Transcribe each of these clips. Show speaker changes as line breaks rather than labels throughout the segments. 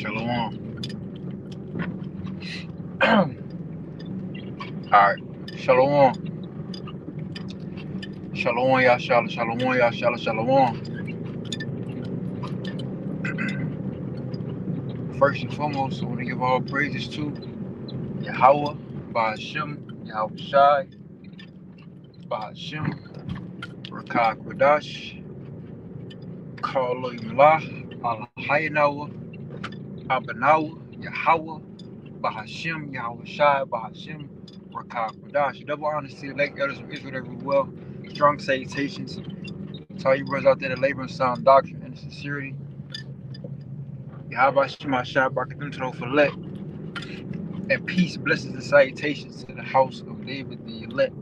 Shalom. Alright. Shalom. Shalom, Yashala. Shalom, Yashala. Shalom. First and foremost, I want to give all praises to Yahweh, Bahashem, Yahweh Shai, Bahashem, Rakah Kwadash, Karlo Imlah, Al-Hayanawa, Abanawa, Yahweh, Bahashem, Yahweh Shai, Bahashem, Rakah Kwadash. Double honors to the late elders of Israel everywhere. Strong salutations to all you brothers out there that labor in sound doctrine and sincerity. Yahweh Shema Shai, Barakatum to the Filet. And peace, blessings, and salutations to the house of David the elect.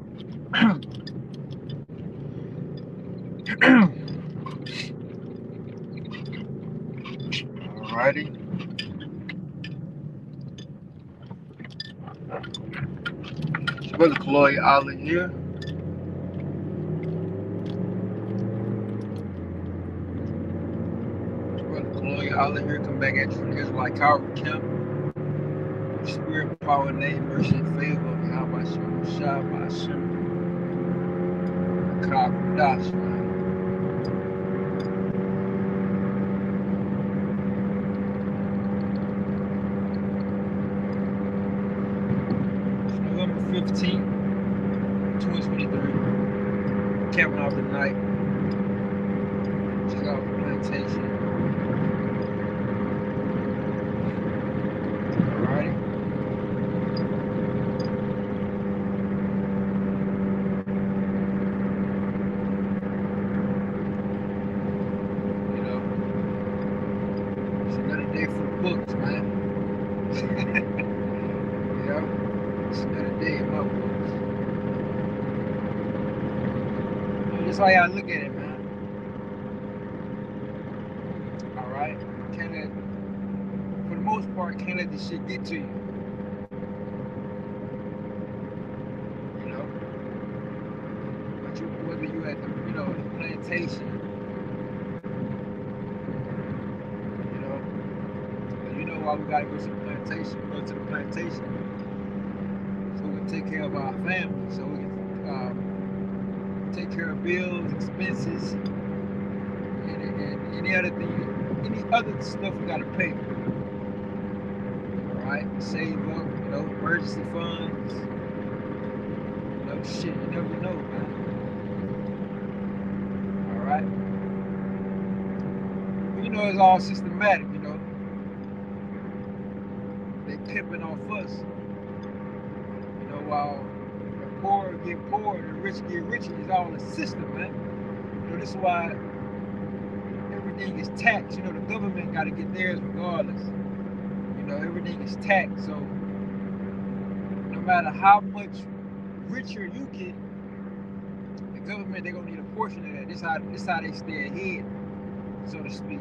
Alrighty. It's Brother Chloe Island here. Brother Chloe Island here. Come back at you from the Israelite Calvary Camp. Spirit, power, name, mercy, and favor of Yahweh Shem Shah, Hashem, Dash, man. It's November 15th, 2023. Camping out the night. Check out the plantation. Alrighty. Day for the books, man. You know, it's another day in my books. That's how y'all look at it, man. Alright? Can't let, for the most part, can't let this shit get to you. You know? But whether you at the, the plantation, why we gotta go to the plantation. We go to the plantation so we can take care of our family, so we can take care of bills, expenses, and any other thing, any other stuff we gotta pay. All right, save up, emergency funds. Shit, you never know, man. All right, it's all systematic, They pimping off us, while the poor get poor and the rich get richer. It's all a system, man. This is why everything is taxed. The government got to get theirs regardless. Everything is taxed. So no matter how much richer you get, the government, they're gonna need a portion of that. This how they stay ahead, so to speak.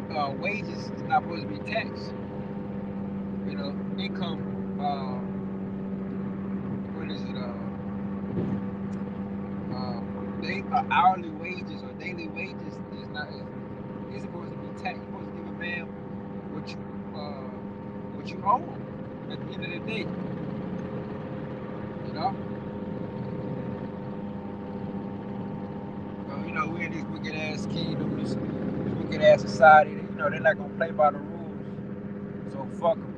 But wages is not supposed to be taxed. Income, what is it? Hourly wages or daily wages is not. It's supposed to be taxed. You're supposed to give a man what you own at the end of the day. We're in this wicked ass kingdom, this wicked ass society. They're not gonna play by the rules, so fuck them.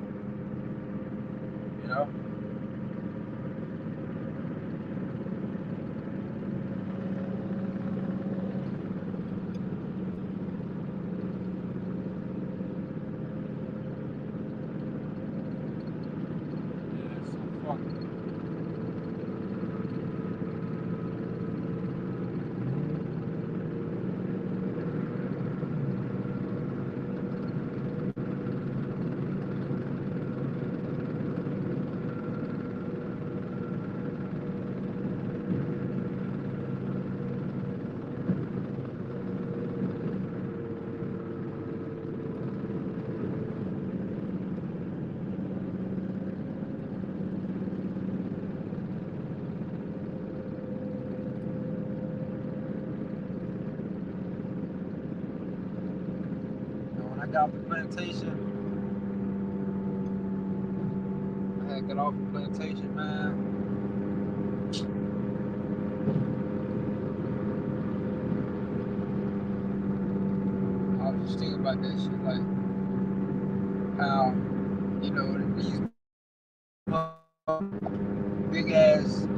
got off the plantation. I had got off the plantation, man. I was just thinking about that shit, like how, these big ass,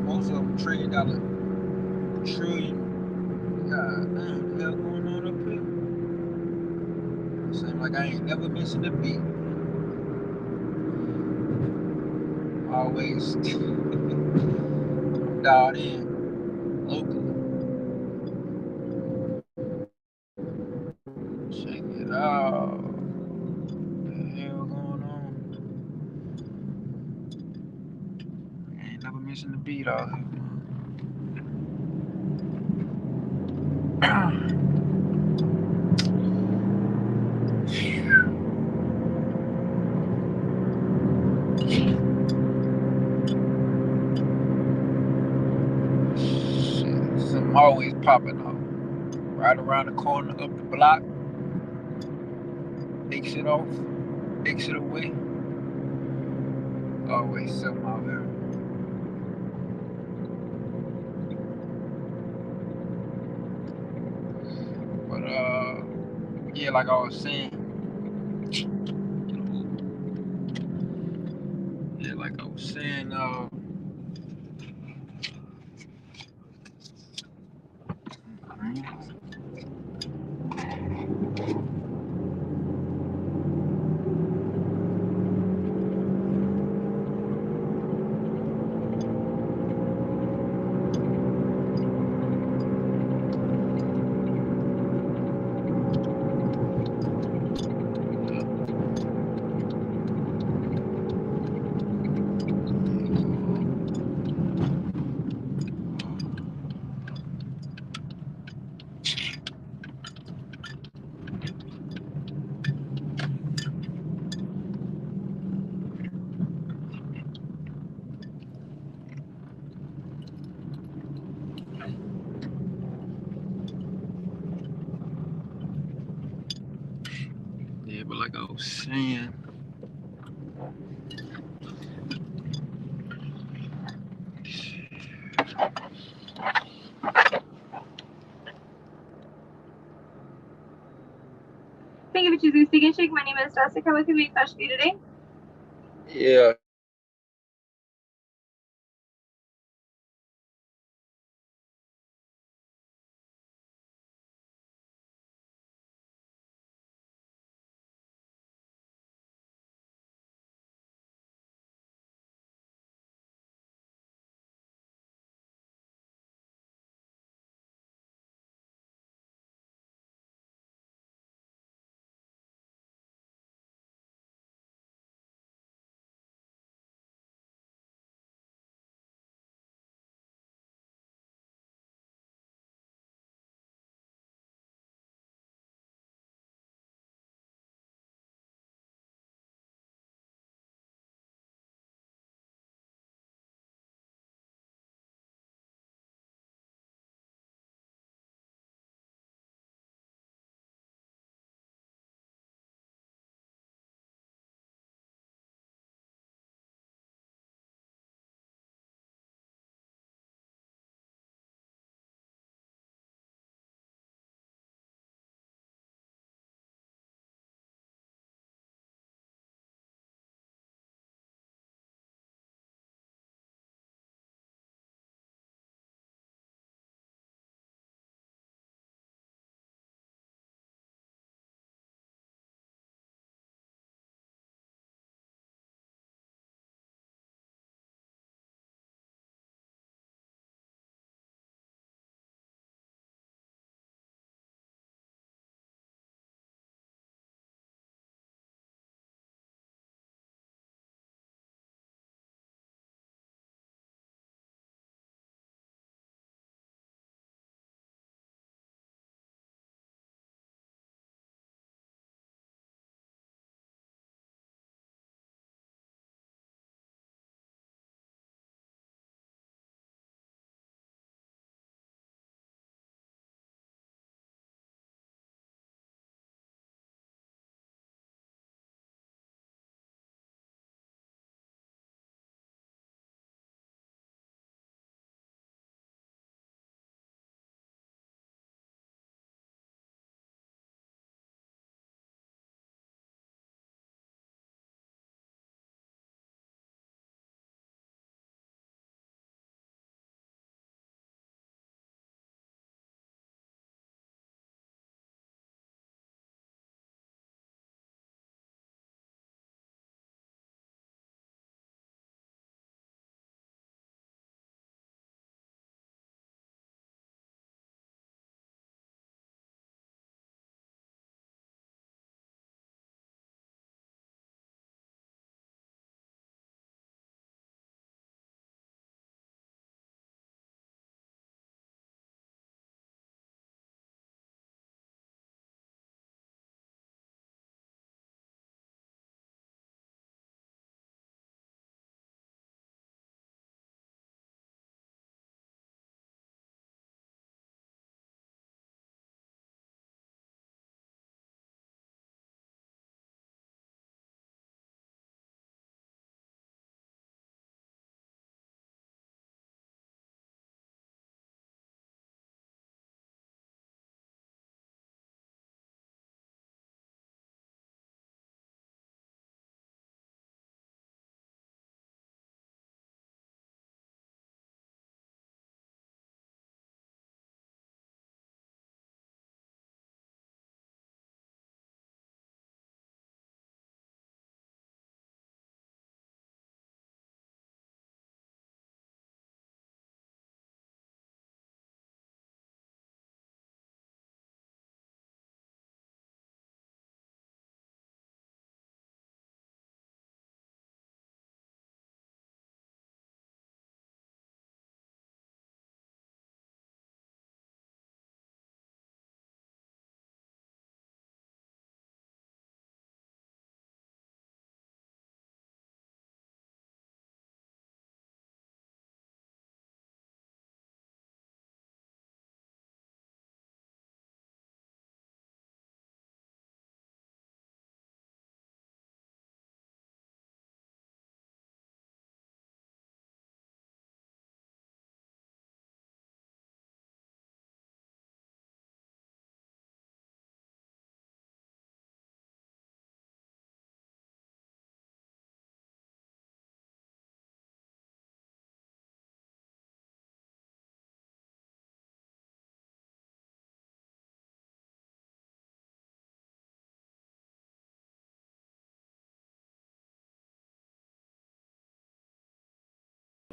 most of them trade dollar trillion. God damn, what the hell going on up here? Seems like I ain't never missing a beat. Always dialed in locally. Check it out. What the hell going on? I ain't never missing a beat out here, man. Shit, something always popping up. Right around the corner, up the block, exit off, exit away. Always something out here. But yeah, like I was saying, but like I was saying,
Thank you for choosing Steak and Shake. My name is Jessica. What can we touch for you today?
yeah,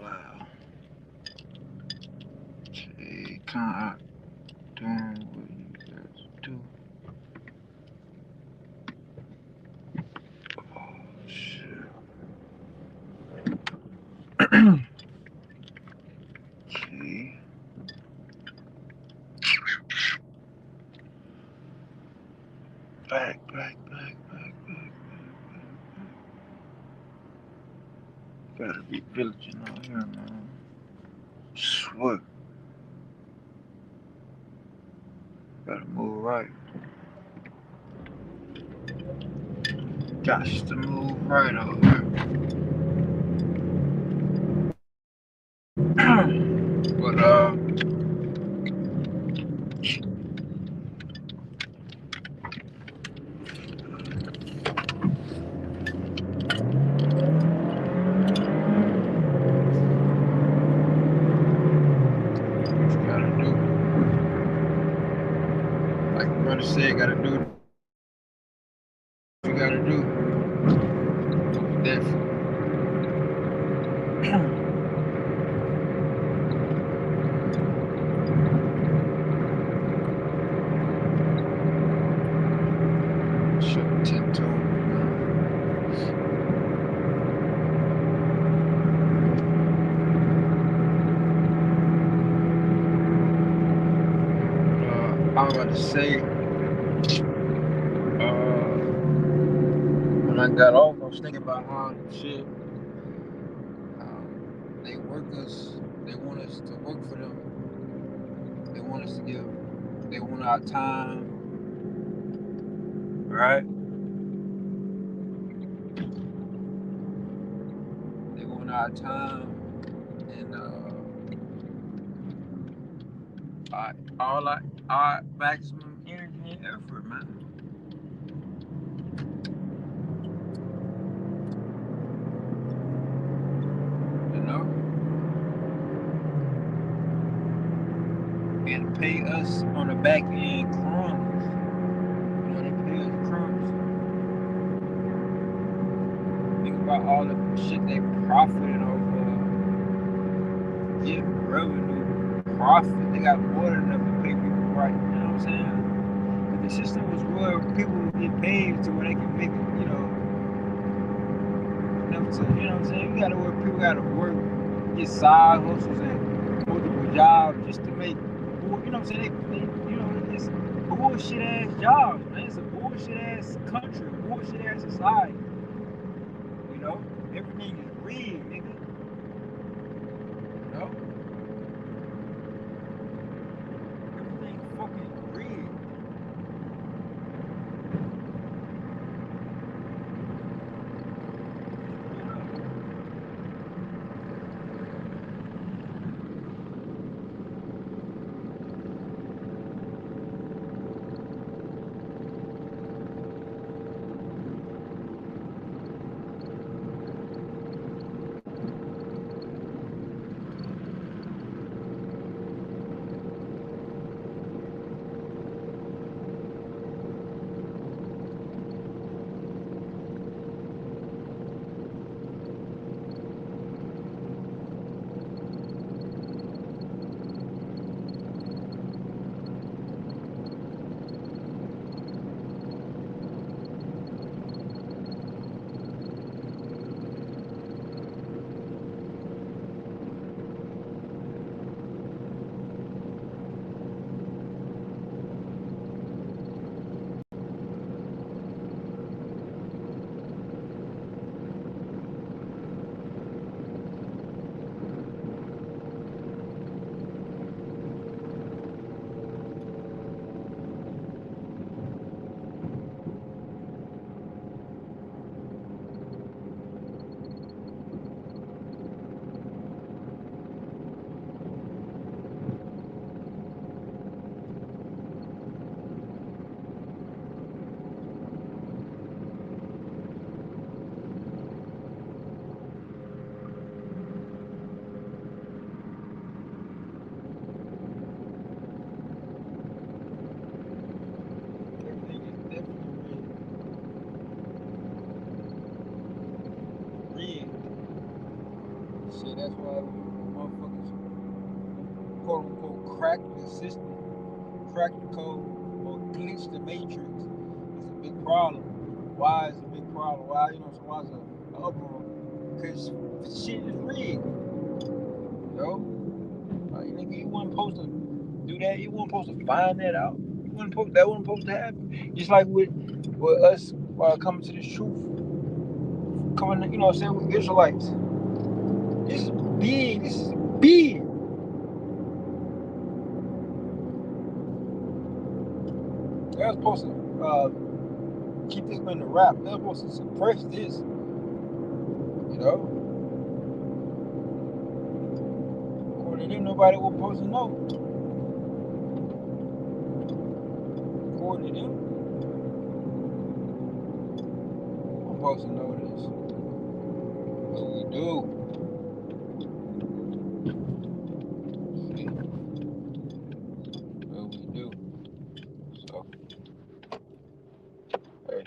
Wow. Okay, kind of doing what you guys do. Oh, shit. Okay. Back. Gotta be villaging out here, man. Swear. Gotta move right. Got to move right out here. But what you gotta do? Like the brother said, gotta do what you gotta do. That's shut 10 toes, man. I was about to say, when I got off, I was thinking about how shit, they work us, they want us to work for them. They want us to give, they want our time, right? They want our time and all our maximum energy and effort, man. You know, and pay us on the back end crumbs. You know, they pay us crumbs. Think about all the shit they profited over, get revenue, profit. They got more than enough to pay people right. You know what I'm saying? But the system was where people would get paid to where they can make it, enough to, you know what I'm saying? You gotta work, people gotta work, get side hustles and multiple jobs just to make, you know what I'm saying? It's bullshit ass jobs, man. It's a bullshit ass country, bullshit ass society. You know? Everything is rigged, nigga. You know? Everything fucking rigged. crack the system, crack the code, or glitch the matrix is a big problem. Why is a big problem? Why, why is a uproar? Because shit is rigged, yo. Like, nigga, you wasn't supposed to do that. You weren't supposed to find that out. That wasn't supposed to happen. Just like with us coming to this truth, coming, with Israelites. This is big. This is big. They're supposed to keep this in the rap. They're supposed to suppress this. According to them, nobody was supposed to know. According to them, I'm supposed to know this. But we do. See? But we do. So, hey.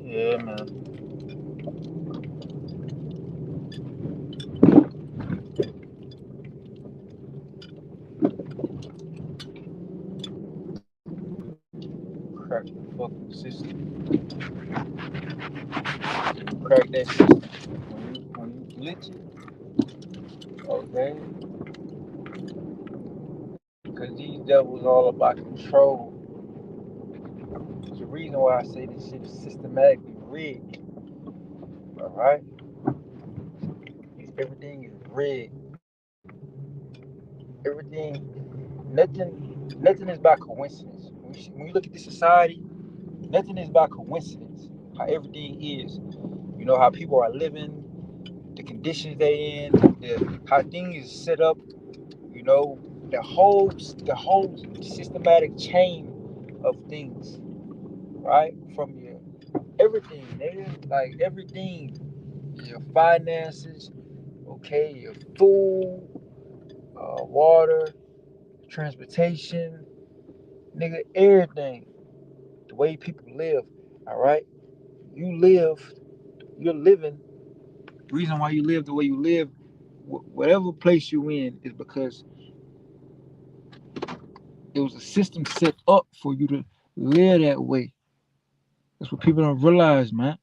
Yeah, man. Crack the fucking system. Crack that system. When you glitch it, okay? Because these devils all about control. There's a reason why I say this shit is systematically rigged. Alright? Everything is rigged. Nothing is by coincidence. When you look at this society, nothing is by coincidence. How everything is. How people are living, the conditions they in, how things is set up, the whole systematic chain of things, right? From your everything, nigga. Like everything. Your finances, okay, your food, water, transportation, nigga, everything. The way people live, all right? You're living. The reason why you live the way you live, whatever place you in, is because it was a system set up for you to live that way. That's what people don't realize, man.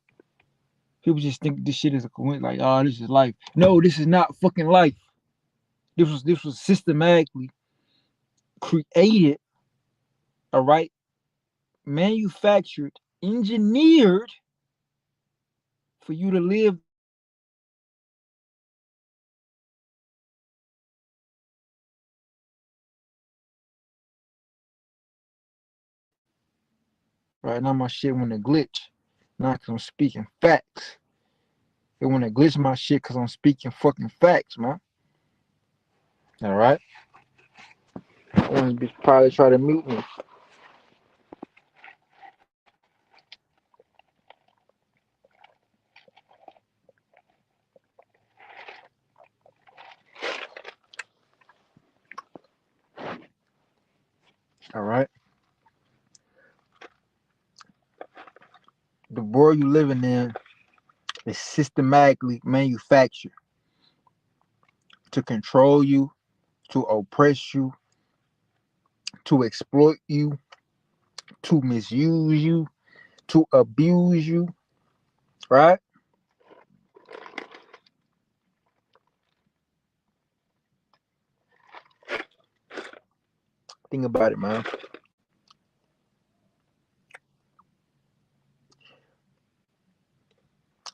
People just think this shit is a coincidence, like, oh, this is life. No, this is not fucking life. This was systematically created, all right, manufactured, engineered for you to live. Right now, my shit want to glitch, not because I'm speaking facts. They want to glitch my shit because I'm speaking fucking facts, man. All right. I want to probably try to mute me. All right. The world you living in is systematically manufactured to control you, to oppress you, to exploit you, to misuse you, to abuse you, right? Think about it, man.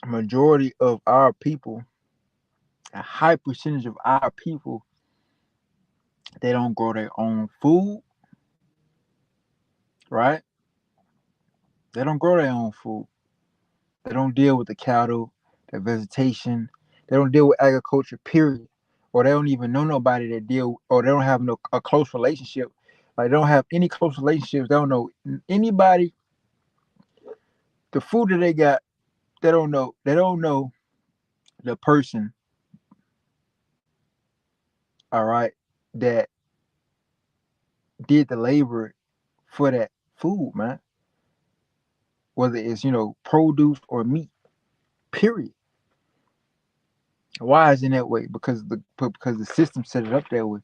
Majority of our people, a high percentage of our people, they don't grow their own food, right? They don't grow their own food. They don't deal with the cattle, the vegetation. They don't deal with agriculture, period. Or they don't even know nobody that deal, or they don't have no a close relationship. Like they don't have any close relationships. They don't know anybody. The food that they got, they don't know. They don't know the person. All right, that did the labor for that food, man. Whether it's produce or meat, period. Why is it that way? Because the system set it up that way.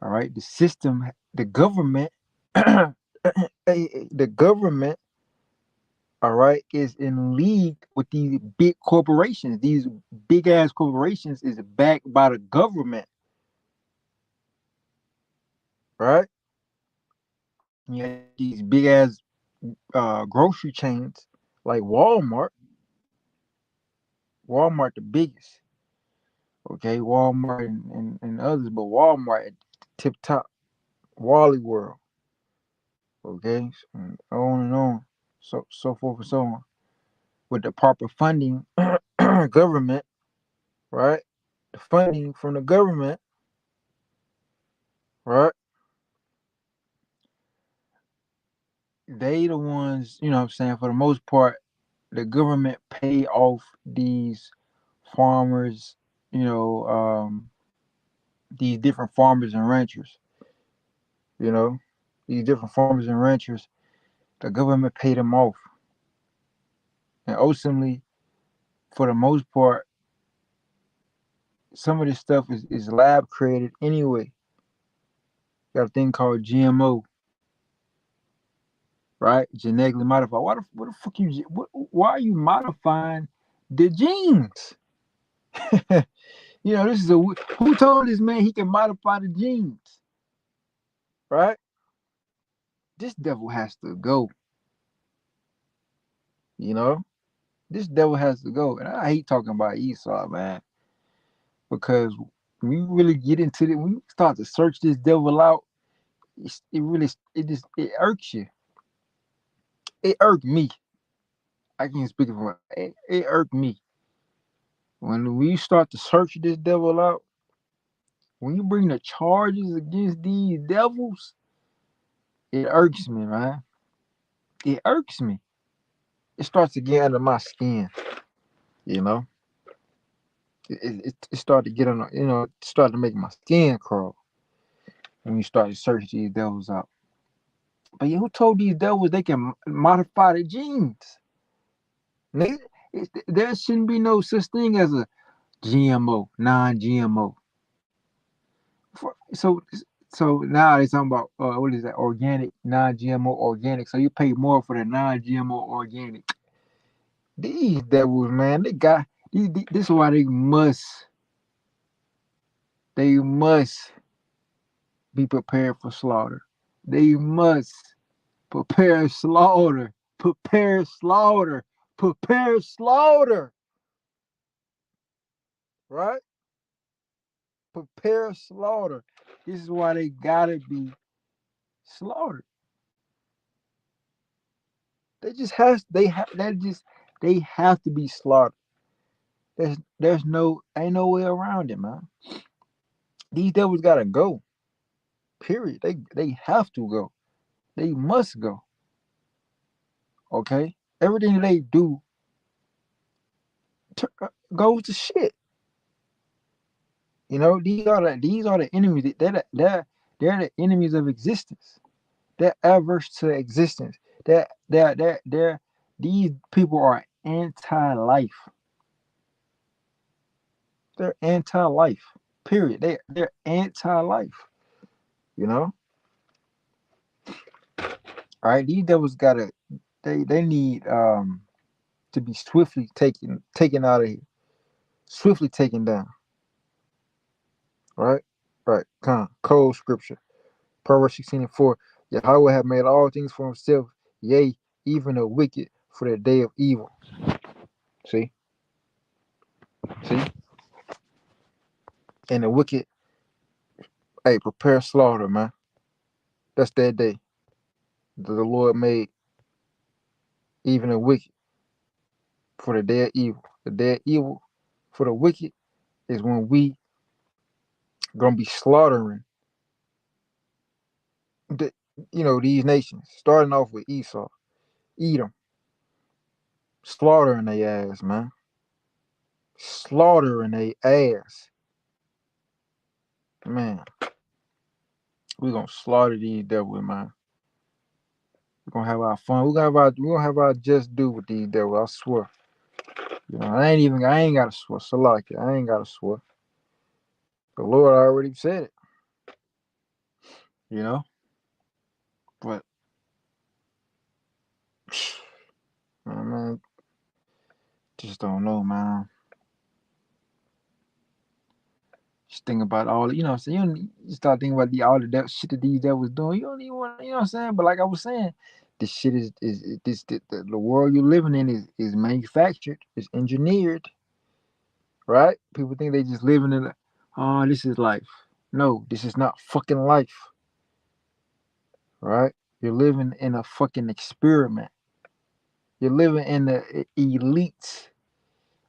All right, the system, the government, the government, all right, is in league with these big corporations. These big ass corporations is backed by the government, right? You have these big ass grocery chains like Walmart. Walmart the biggest, okay? Walmart and others, but Walmart at tip top. Wally World, okay? On and on, so forth and so on. With the proper funding, government, right? The funding from the government, right? They the ones, you know what I'm saying, for the most part, the government pay off these farmers, you know, these different farmers and ranchers, you know, these different farmers and ranchers, the government pay them off. And ultimately, for the most part, some of this stuff is lab created anyway. Got a thing called GMO, right? Genetically modified. What the fuck why are you modifying the genes? This is who told this man he can modify the genes, right? This devil has to go. You know, this devil has to go. And I hate talking about Esau, man, because when you really get into it, when you start to search this devil out, it irks you. It irked me. I can't speak for it irked me. When we start to search this devil out, when you bring the charges against these devils, it irks me, man. It irks me. It starts to get under my skin, you know. It started to get on, it started to make my skin crawl when you start to search these devils out. But yeah, who told these devils they can modify the genes? There shouldn't be no such thing as a GMO, non-GMO. So so now they're talking about what is that? Organic, non-GMO, organic. So you pay more for the non-GMO organic. These devils, man, they got this is why they must be prepared for slaughter. They must prepare slaughter, prepare slaughter, prepare slaughter. Right? Prepare slaughter. This is why they gotta be slaughtered. They just has they have to be slaughtered. There's no ain't no way around it, man. These devils gotta go. Period. They have to go. They must go. Okay? Everything they do goes to shit. These are the enemies. They're the enemies of existence. They're adverse to existence. They're these people are anti-life. They're anti-life. Period. They're anti-life. You know. All right. These devils gotta. They need to be swiftly taken out of here. Swiftly taken down. Right. Right. Cold scripture. Proverbs 16:4. Yahweh have made all things for himself, yea, even the wicked for the day of evil. See? See? And the wicked, hey, prepare slaughter, man. That's that day. The Lord made even the wicked for the day of evil. The day of evil for the wicked is when we gonna be slaughtering the, these nations, starting off with Esau, Edom, slaughtering their ass, man, slaughtering their ass, man. We gonna slaughter these devils, man. We gonna have our fun. We gonna have our just do with these devils. I swear. I ain't gotta swear. So like it, I ain't gotta swear. The Lord already said it. You know, but man, just don't know, man. Just think about all, so you start thinking about all the shit that these devils doing. You don't even want, what I'm saying? But like I was saying, this shit is this the world you're living in is manufactured, it's engineered, right? People think they just living in this is life. No, this is not fucking life, right? You're living in a fucking experiment. You're living in the elites.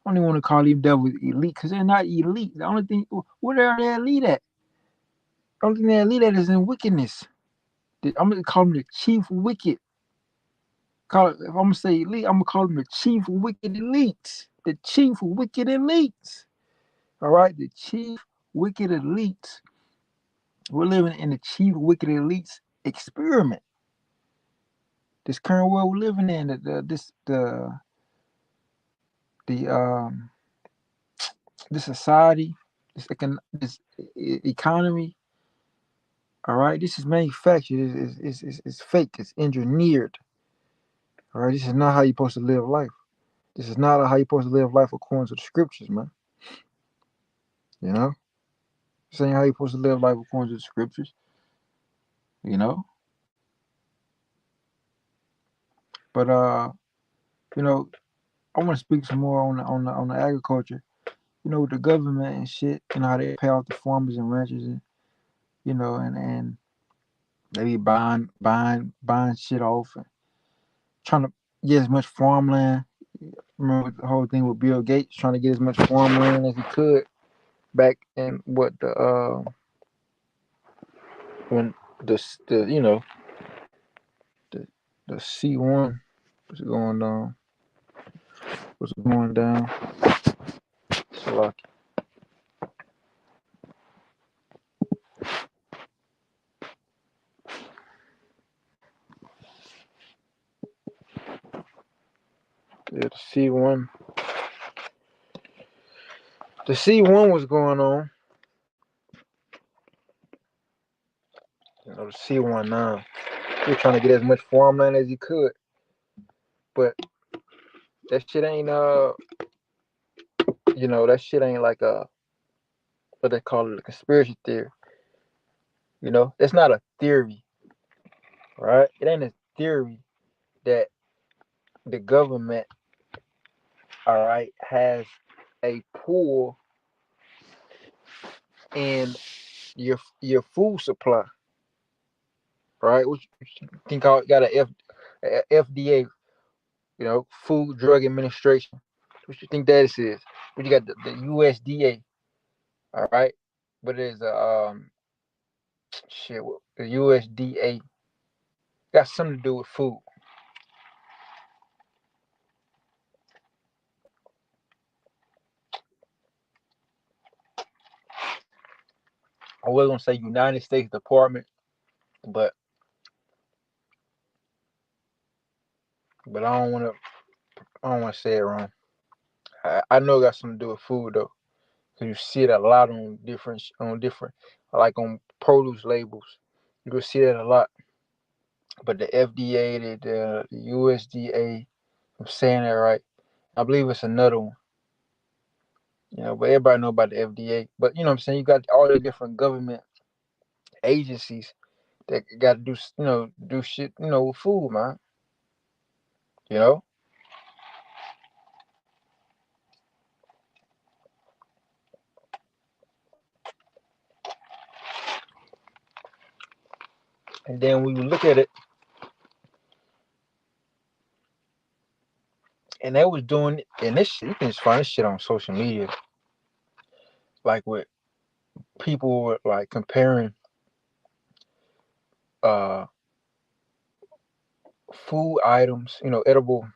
I don't even want to call these devils elite because they're not elite. The only thing, where are they elite at? The only thing they're elite at is in wickedness. I'm gonna call them the chief wicked. If I'm gonna say elite, I'm gonna call them the chief wicked elites. The chief wicked elites. All right, the chief wicked elites. We're living in the chief wicked elites experiment. This current world we're living in, this society, this economy. All right, this is manufactured. It's fake. It's engineered. All right, this is not how you're supposed to live life. This is not how you're supposed to live life according to the scriptures, man. You know, this ain't how you're supposed to live life according to the scriptures. You know, but I want to speak some more on the agriculture. With the government and shit. How they pay off the farmers and ranchers, and and they be buying shit off and trying to get as much farmland. Remember the whole thing with Bill Gates trying to get as much farmland as he could back in what when the the C1 was going down so like the C1 was going on. The C1 now. He was trying to get as much farmland as he could, but that shit ain't that shit ain't like what they call it, a conspiracy theory. It's not a theory, right? It ain't a theory that the government, all right, has a pool in your food supply, right? Which you think got a FDA, Food Drug Administration. What you think that is? But you got the USDA, all right. But there's a the USDA got something to do with food. I was gonna say United States Department, but I don't wanna say it wrong. I know it got something to do with food though. So you see it a lot on different like on produce labels. You can see that a lot. But the FDA, the USDA, I'm saying that right. I believe it's another one. But everybody know about the FDA. But you know what I'm saying? You got all the different government agencies They got to do shit, with food, man. You know, and then when you look at it, and they was doing, and this shit, you can just find this shit on social media, like with people were like comparing uh food items, edible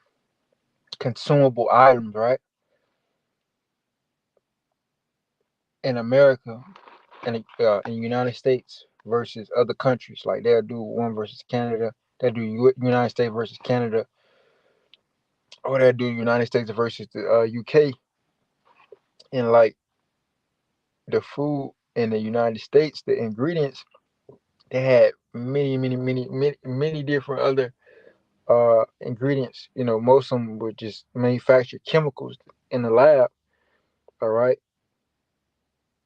consumable items, right, in America and in the United States versus other countries. Like they'll do one versus Canada, they'll do United States versus Canada, or they'll do United States versus the UK. And like the food in the United States, the ingredients, they had many different other ingredients. Most of them were just manufactured chemicals in the lab. All right.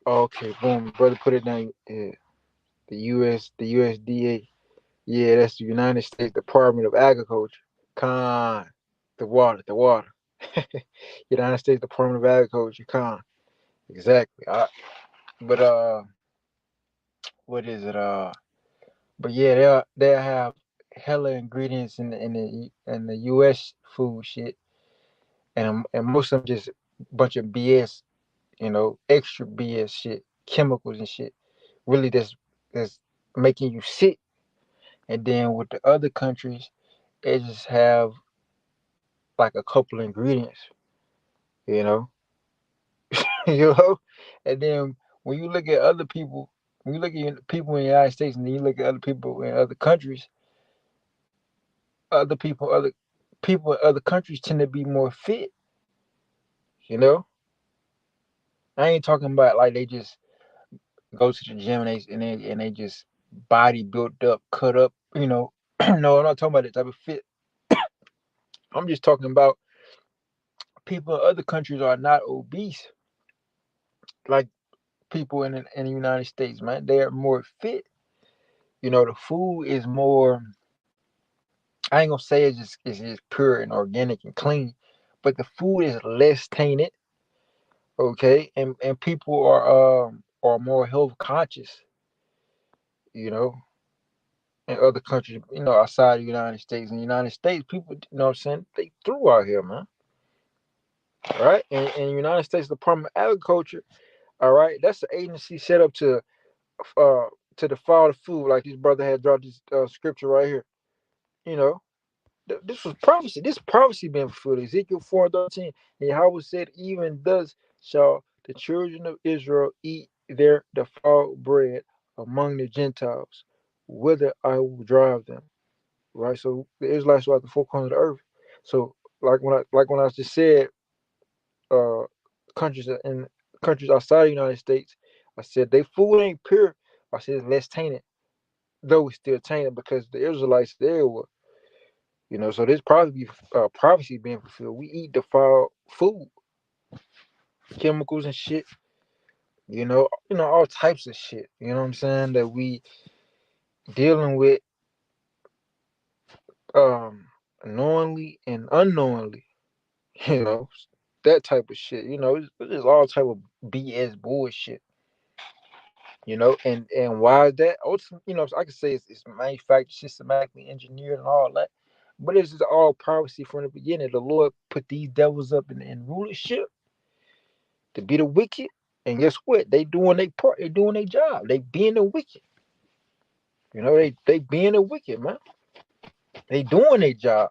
Okay, boom, brother, put it down. Yeah. The USDA. Yeah, that's the United States Department of Agriculture. Con, the water. United States Department of Agriculture. Con, exactly. But what is it? But yeah, they have hella ingredients in the U.S. food shit, and most of them just bunch of BS. Extra BS shit, chemicals and shit. Really, that's making you sick. And then with the other countries, they just have like a couple of ingredients, you know, you know. And then when you look at other people, when you look at people in the United States, and then you look at other people in other countries, other people in other countries tend to be more fit. You know, I ain't talking about like they just go to the gym and they just body built up, cut up. No, I'm not talking about that type of fit. I'm just talking about people in other countries are not obese like people in the United States, man. They are more fit. The food is more. I ain't gonna say it's just pure and organic and clean, but the food is less tainted. Okay, and people are more health conscious. You know, in other countries, outside the United States. In the United States, people, what I'm saying, they through out here, man. All right, and the United States Department of Agriculture. All right, that's the agency set up uh to defile the food. Like this brother had dropped this scripture right here. You know, this was prophecy. This prophecy being fulfilled. Ezekiel 4:13. And Yahweh said, "Even thus shall the children of Israel eat their defiled bread among the Gentiles, whither I will drive them." Right. So the Israelites are at the four corners of the earth. So like when I just said, uh, countries in countries outside the United States, I said they food ain't pure. I said it's less tainted, though it's still tainted because the Israelites there were. So this probably be prophecy being fulfilled. We eat defiled food, chemicals and shit. All types of shit. You know what I'm saying? That we dealing with um knowingly and unknowingly. You know that type of shit. It's just all type of BS bullshit. And why is that? Ultimately, I can say it's manufactured, systematically engineered, and all that. But it's just all prophecy from the beginning. The Lord put these devils up in rulership to be the wicked. And guess what? They doing their part. They doing their job. They being the wicked. They being the wicked, man. They doing their job.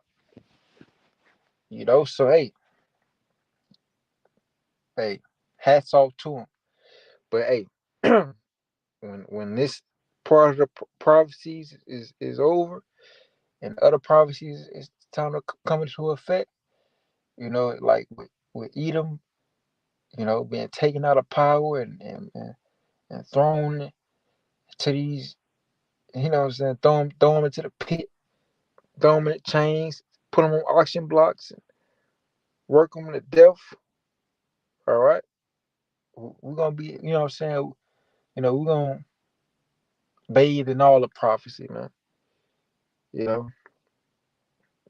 So hey, hats off to them. But hey, when this part of the prophecies is over and other prophecies is time to come into effect, like with Edom, being taken out of power and thrown to these, what I'm saying, throw them into the pit, throw them in chains, put them on auction blocks, and work them to death. All right, we're gonna be, what I'm saying, we're gonna
bathed in all the prophecy, man. You know,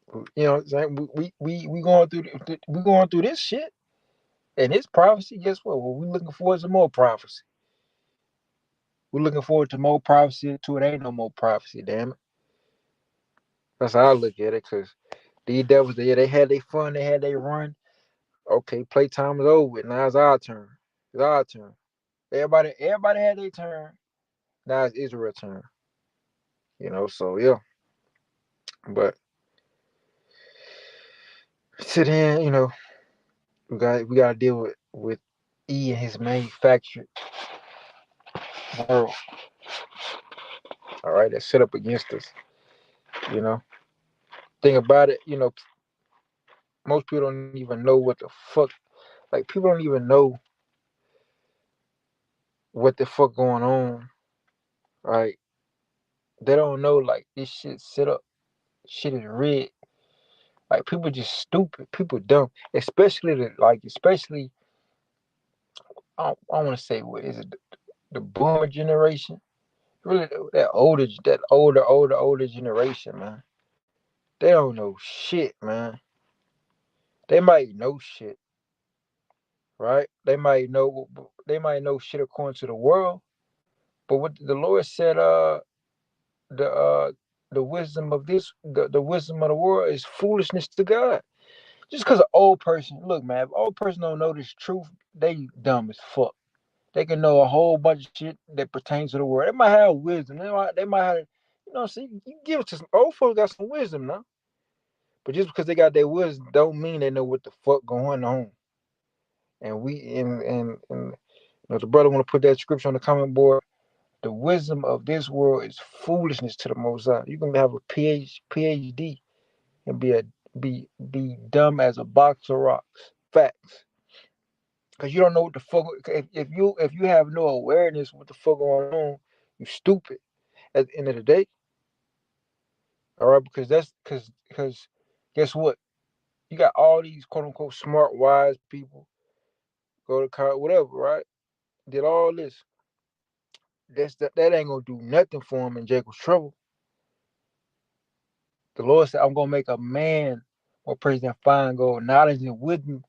what I'm saying? We going through we going through this shit, and it's prophecy. Guess what? Well, we looking forward to more prophecy. We're looking forward to more prophecy. To it ain't no more prophecy. Damn it. That's how I look at it. Cause these devils, they had their fun. They had their run. Okay, playtime is over. Now it's our turn. It's our turn. Everybody had their turn. Now it's Israel's turn. So yeah. But sit in, we got to deal with E and his manufactured world. All right, that's set up against us. You know, thing about it, most people don't even know what the fuck. Like people don't even know what the fuck going on. Right? They don't know like this shit set up. Shit is rigged. Like people just stupid. People dumb. Especially I want to say what is it? The boomer generation. Really, that older generation, man. They don't know shit, man. They might know shit, right? They might know shit according to the world, but what the Lord said, the uh the wisdom of the wisdom of the world is foolishness to God. Just because an old person, look, man, if an old person don't know this truth, they dumb as fuck. They can know a whole bunch of shit that pertains to the world. They might have wisdom. They might have, see, you give it to some old folks got some wisdom now. But just because they got their wisdom, don't mean they know what the fuck going on. And the brother want to put that scripture on the comment board. The wisdom of this world is foolishness to the Most High. You can have a PhD and be dumb as a box of rocks. Facts. Cause you don't know what the fuck. If you have no awareness what the fuck going on, you stupid. At the end of the day, all right. Because guess what? You got all these quote unquote smart, wise people go to college, whatever, right? Did all this. That ain't gonna do nothing for him in Jacob's trouble. The Lord said, "I'm gonna make a man more praise than fine gold. Knowledge and wisdom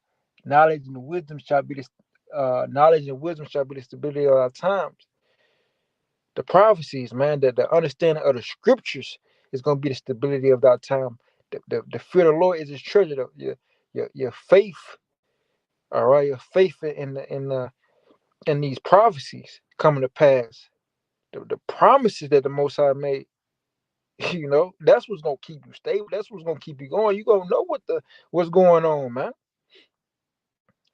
shall be the knowledge and wisdom shall be the stability of our times. The prophecies, man, that the understanding of the scriptures is gonna be the stability of our time. The fear of the Lord is His treasure. Your faith, all right, your faith in these prophecies coming to pass. The promises that the Most High made, that's what's gonna keep you stable. That's what's gonna keep you going. You gonna know what's going on, man.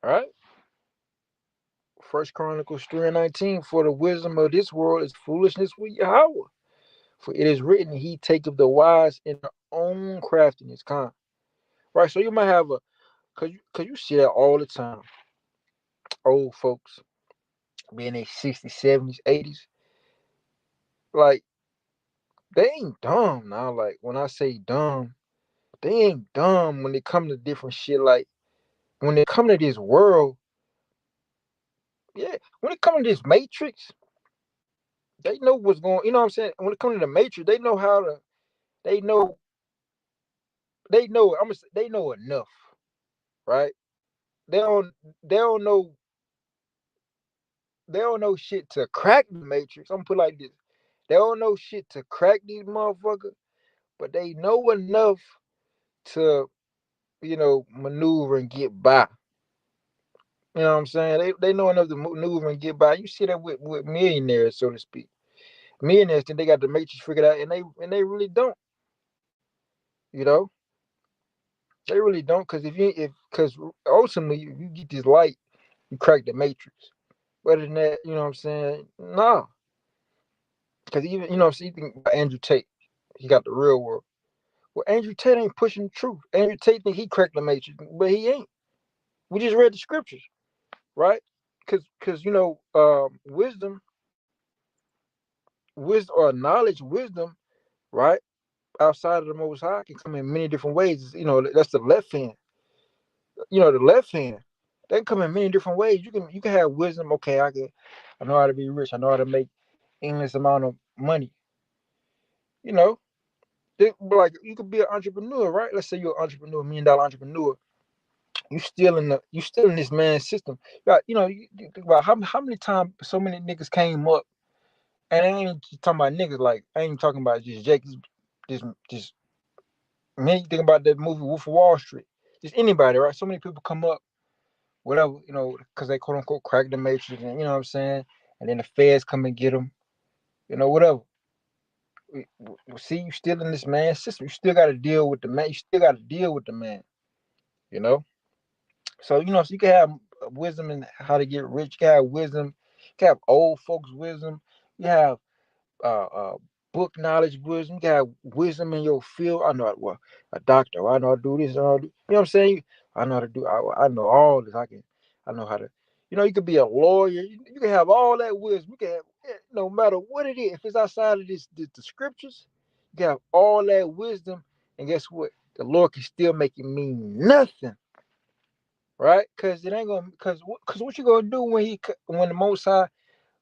All right. First Chronicles 3:19. For the wisdom of this world is foolishness with Yahweh. For it is written, He taketh the wise in their own craftiness. Right. So you might have cause you see that all the time. Old folks being in 60s, 70s, 80s. Like they ain't dumb now. Like when I say dumb, they ain't dumb when it come to different shit. Like when it come to this world, yeah. When it come to this matrix, they know what's going. You know what I'm saying? When it comes to the matrix, they know how to. They know. They know. They know enough, right? They don't. They don't know. They don't know shit to crack the matrix. I'm gonna put it like this. They don't know shit to crack these motherfuckers, but they know enough to, maneuver and get by. You know what I'm saying? They know enough to maneuver and get by. You see that with millionaires, so to speak. Millionaires think they got the matrix figured out, and they really don't. You know, they really don't. Because ultimately, if you get this light, you crack the matrix. Other than that, you know what I'm saying? Nah. Because even so you think about Andrew Tate, he got the real world. Well, Andrew Tate ain't pushing the truth. Andrew Tate think he cracked the matrix, but he ain't. We just read the scriptures, right? Because wisdom or knowledge, wisdom, right? Outside of the Most High can come in many different ways. That's the left hand. The left hand. They can come in many different ways. You can have wisdom. Okay, I know how to be rich. I know how to make endless amount of money. You know, like you could be an entrepreneur, right? Let's say you're an entrepreneur, $1 million entrepreneur. You still in this man's system. You think about how many times so many niggas came up, and I ain't just talking about niggas. Like I ain't talking about just Jake. Just man, you think about that movie Wolf of Wall Street. Just anybody, right? So many people come up, whatever, because they quote unquote crack the matrix, and you know what I'm saying. And then the feds come and get them, whatever. See, you still in this man's system. You still got to deal with the man. You still got to deal with the man. You know. So so you can have wisdom in how to get rich. You can have wisdom. You can have old folks' wisdom. You have uh, uh, book knowledge, wisdom. You can have wisdom in your field. I know well, a doctor. I know how to do this. I know how to do, you know what I'm saying? I know how to do. I know all this. I know how to. You could be a lawyer. You can have all that wisdom. You can have no matter what it is. If it's outside of the scriptures, you can have all that wisdom. And guess what? The Lord can still make it mean nothing. Right? Because it ain't gonna. Because what you gonna do when the Most High,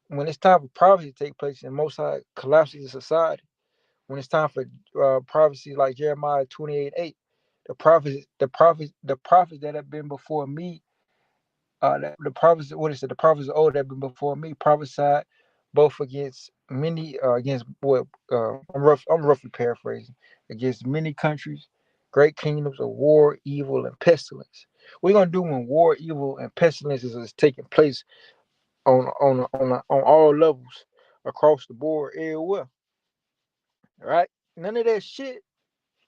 when it's time for prophecy to take place and Most High collapses the society, when it's time for prophecy like Jeremiah 28:8, the prophets that have been before me, the prophets, what is it? The prophets of old that have been before me prophesied both against many, against what I'm roughly paraphrasing, against many countries, great kingdoms of war, evil, and pestilence. What are you gonna do when war, evil, and pestilence is taking place on all levels across the board everywhere? Right? None of that shit,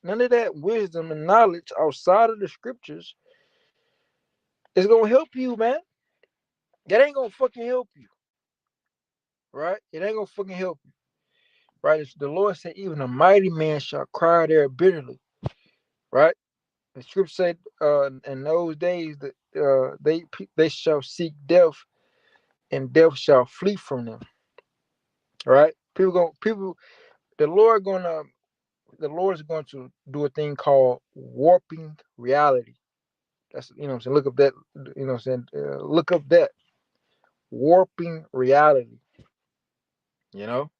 none of that wisdom and knowledge outside of the scriptures is gonna help you, man. That ain't gonna fucking help you, right? It ain't gonna fucking help you, right? The Lord said, even a mighty man shall cry there bitterly, right? The scripture said, in those days that they shall seek death, and death shall flee from them, right? The Lord gonna, the Lord is going to do a thing called warping reality. That's what I'm saying. Look up that. What I'm saying. Look up that warping reality. You know,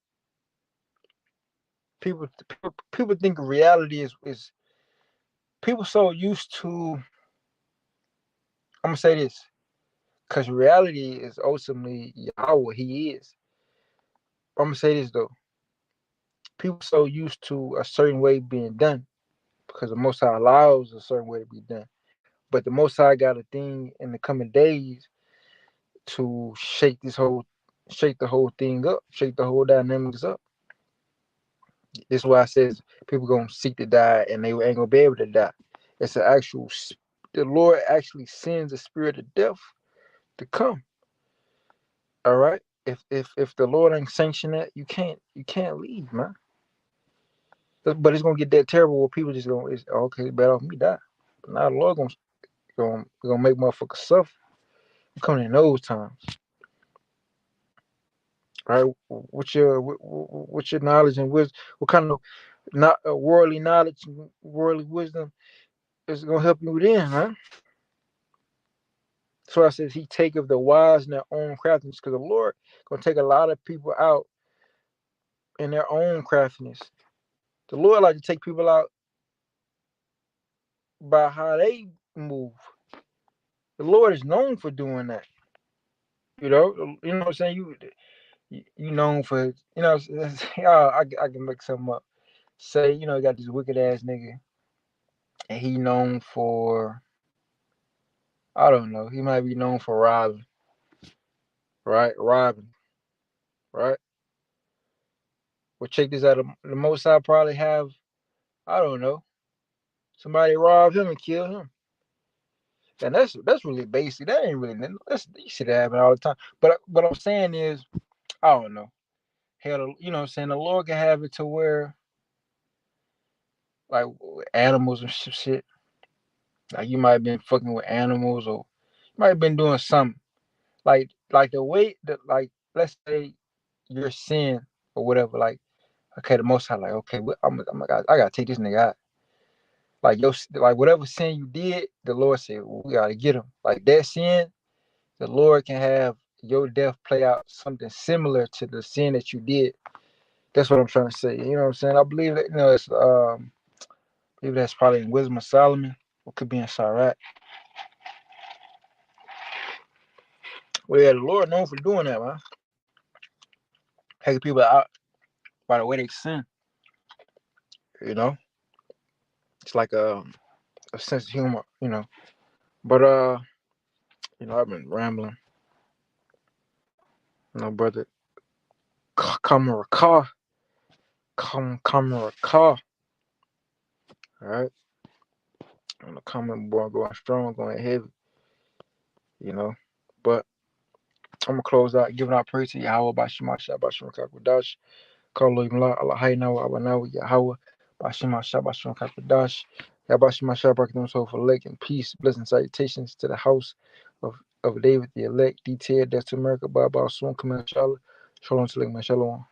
people think reality is people so used to. I'm gonna say this because reality is ultimately Yahweh. He is. I'm gonna say this though. People so used to a certain way being done because the Most High allows a certain way to be done. But the Most High got a thing in the coming days to shake the whole thing up, shake the whole dynamics up. This is why I says people gonna seek to die and they ain't gonna be able to die. It's an actual. The Lord actually sends a spirit of death to come. All right. If the Lord ain't sanction that, you can't leave, man. But it's gonna get that terrible where people just gonna, it's okay, better off me die. But now the Lord gonna make motherfuckers suffer. I'm coming in those times. All right. What's your knowledge and wisdom? What kind of not worldly knowledge and worldly wisdom is gonna help you within, man? So I says he taketh the wise in their own craftiness, because the Lord gonna take a lot of people out in their own craftiness. The Lord like to take people out by how they move. The Lord is known for doing that. You know what I'm saying? You known for I can make something up. Say you got this wicked ass nigga, and he known for, I don't know. He might be known for robbing, right? Robbing, right? Well, check this out. The most I probably have, I don't know. Somebody robbed him and killed him. And that's really basic. That ain't really nothing. You see that happen all the time. But what I'm saying is, I don't know. Hell, you know what I'm saying? The Lord can have it to where, like, animals and shit. Like, you might have been fucking with animals, or you might have been doing something. Like the way that, like, let's say your sin or whatever. Like, okay, the Most High, like, okay, I gotta take this nigga out. Like whatever sin you did, the Lord said, well, we gotta get him. Like that sin, the Lord can have your death play out something similar to the sin that you did. That's what I'm trying to say. You know what I'm saying? I believe that it's I believe that's probably in Wisdom of Solomon, or could be in Sirach. Well, yeah, the Lord known for doing that, man. Taking people out by the way they sin. You know, it's like a sense of humor. But I've been rambling. Brother, Kamara Car, Kamara Car. All right, I'm the comment boy going strong, going heavy. You know, but I'm gonna close out giving out praise to Yahweh by Shema Shabbat Kakwadash. Call Imla Allah Haynawa Abanawa Yahweh by Shema Shabbat Kakwadash. Yabashima Shabbat them so for lake and peace, blessing salutations to the house of David the elect, detailed that's to America by soon come inshallah. Shalom to Shalom.